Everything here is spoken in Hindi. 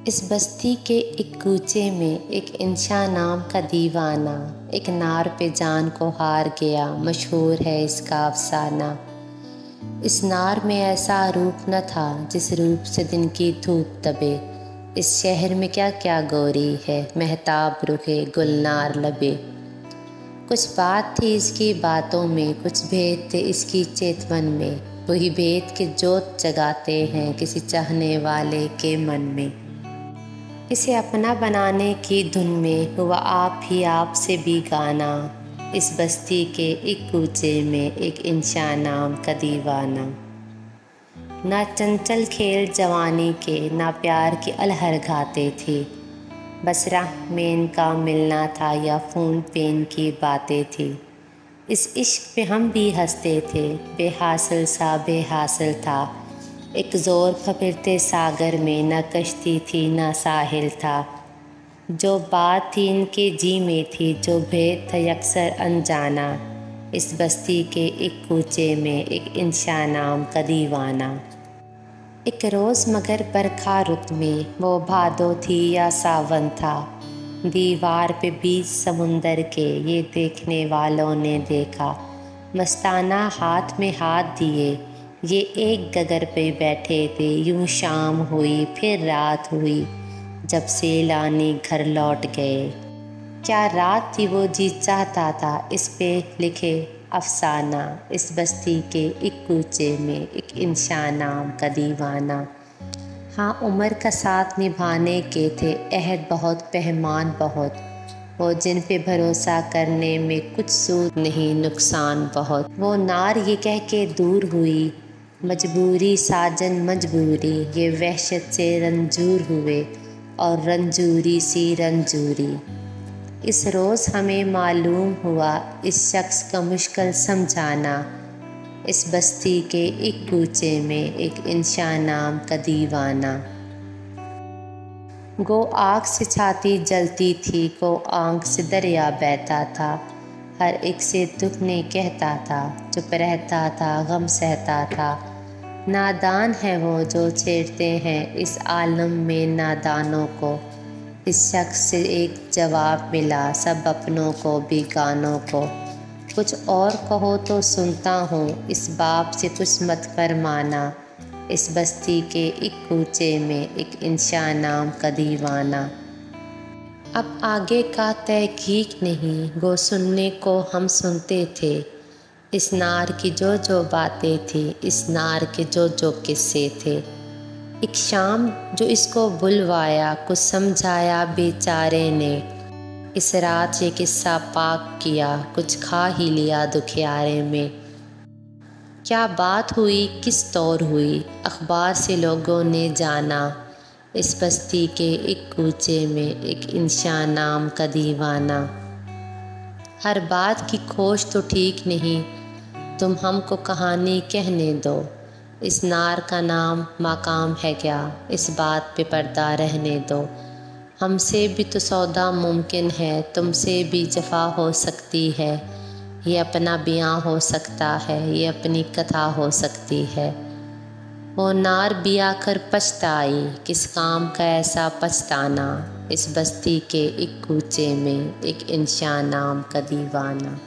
इस बस्ती के एक कूचे में एक इंसान नाम का दीवाना एक नार पे जान को हार गया, मशहूर है इसका अफसाना। इस नार में ऐसा रूप न था जिस रूप से दिन की धूप दबे। इस शहर में क्या क्या गोरी है, महताब रुखे गुलनार लबे। कुछ बात थी इसकी बातों में, कुछ भेद थे इसकी चेतवन में। वही भेद के जोत जगाते हैं किसी चाहने वाले के मन में। इसे अपना बनाने की धुन में हुआ आप ही आप से भी गाना। इस बस्ती के एक कूचे में एक इंसान नाम का दीवाना। ना चंचल खेल जवानी के, ना प्यार की अलहर गाते थे। बस राह में इनका मिलना था या फ़ोन पे इनकी बातें थी। इस इश्क पे हम भी हंसते थे, बेहासिल सा बेहासिल था। एक ज़ोर फफिरते सागर में न कश्ती थी न साहिल था। जो बात थी इनके जी में थी, जो भेद था अक्सर अनजाना। इस बस्ती के एक कूचे में एक इंसान नाम का दीवाना। एक रोज़ मगर बरखा रुत में, वो भादो थी या सावन था। दीवार पे बीच समुंदर के ये देखने वालों ने देखा। मस्ताना हाथ में हाथ दिए ये एक गगर पे बैठे थे। यूं शाम हुई फिर रात हुई, जब सैलानी घर लौट गए। क्या रात थी वो जी चाहता था इस पे लिखे अफसाना। इस बस्ती के एक कूचे में एक इंसान नाम का दीवाना। हाँ, उम्र का साथ निभाने के थे अहद बहुत, पैमान बहुत। वो जिन पे भरोसा करने में कुछ सूद नहीं, नुकसान बहुत। वो नार ये कह के दूर हुई, मजबूरी साजन मजबूरी। ये वहशत से रंजूर हुए और रंजूरी सी रंजूरी। इस रोज़ हमें मालूम हुआ इस शख्स का मुश्किल समझाना। इस बस्ती के एक कूचे में एक इंसान नाम का दीवाना। गो आग से छाती जलती थी, को आंख से दरिया बहता था। हर एक से दुख नहीं कहता था, चुप रहता था गम सहता था। नादान है वो जो छेड़ते हैं इस आलम में नादानों को। इस शख्स से एक जवाब मिला सब अपनों को बेगानों को। कुछ और कहो तो सुनता हूँ, इस बाप से कुछ मत फरमाना। इस बस्ती के एक कूचे में एक इंसान नाम का दीवाना। अब आगे का तहकीक नहीं, गो सुनने को हम सुनते थे। इस नार की जो जो बातें थी, इस नार के जो जो किस्से थे। एक शाम जो इसको बुलवाया, कुछ समझाया बेचारे ने। इस रात ये किस्सा पाक किया, कुछ खा ही लिया दुखियारे में। क्या बात हुई किस तौर हुई, अखबार से लोगों ने जाना। इस बस्ती के एक कूचे में एक इंसान नाम का दीवाना। हर बात की खोज तो ठीक नहीं, तुम हमको कहानी कहने दो। इस नार का नाम मकाम है क्या, इस बात पे पर्दा रहने दो। हमसे भी तो सौदा मुमकिन है, तुमसे भी जफा हो सकती है। ये अपना बियाँ हो सकता है, ये अपनी कथा हो सकती है। वो नार बिया कर पछताई, किस काम का ऐसा पछताना। इस बस्ती के एक कूचे में एक इंसान नाम का दीवाना।